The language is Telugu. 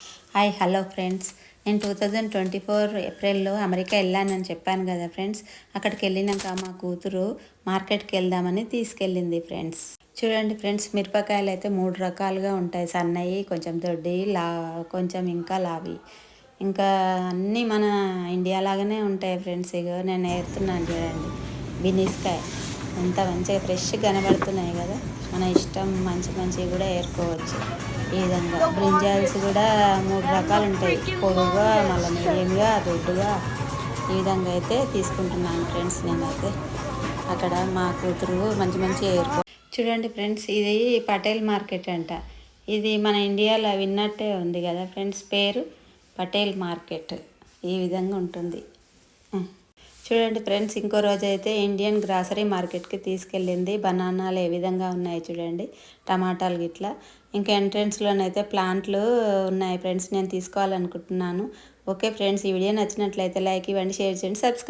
హాయ్ హలో ఫ్రెండ్స్, నేను 2024 ఏప్రిల్లో అమెరికా వెళ్ళానని చెప్పాను కదా ఫ్రెండ్స్. అక్కడికి వెళ్ళినాక మా కూతురు మార్కెట్కి వెళ్దామని తీసుకెళ్ళింది ఫ్రెండ్స్. చూడండి ఫ్రెండ్స్, మిరపకాయలు అయితే 3 రకాలుగా ఉంటాయి. సన్నవి, కొంచెం దొడ్డి, కొంచెం ఇంకా లావి, ఇంకా అన్నీ మన ఇండియా లాగానే ఉంటాయి ఫ్రెండ్స్. ఇగో నేను ఏరుతున్నాను చూడండి, బినిస్కాయ ఎంత మంచిగా ఫ్రెష్ కనబడుతున్నాయి కదా. మన ఇష్టం, మంచి మంచివి కూడా ఏరుకోవచ్చు. ఈ విధంగా బ్రింజాల్స్ కూడా 3 రకాలు ఉంటాయి, పొడుగా, మళ్ళీ మీడియంగా, దొడ్డుగా. ఈ విధంగా అయితే తీసుకుంటున్నాను ఫ్రెండ్స్. నేనైతే అక్కడ మా కూతురు మంచి మంచి ఏరుకో. చూడండి ఫ్రెండ్స్, ఇది పటేల్ మార్కెట్ అంట. ఇది మన ఇండియాలో విన్నట్టే ఉంది కదా ఫ్రెండ్స్, పేరు పటేల్ మార్కెట్. ఈ విధంగా ఉంటుంది. చూడండి ఫ్రెండ్స్, ఇంకో రోజు అయితే ఇండియన్ గ్రాసరీ మార్కెట్కి తీసుకెళ్ళింది. బనానాలు ఏ విధంగా ఉన్నాయి చూడండి, టమాటాలు గిట్లా. ఇంకా ఎంట్రన్స్లోనైతే ప్లాంట్లు ఉన్నాయి ఫ్రెండ్స్, నేను తీసుకోవాలనుకుంటున్నాను. ఓకే ఫ్రెండ్స్, ఈ వీడియో నచ్చినట్లయితే లైక్ ఇవ్వండి, షేర్ చేయండి, సబ్స్క్రైబ్.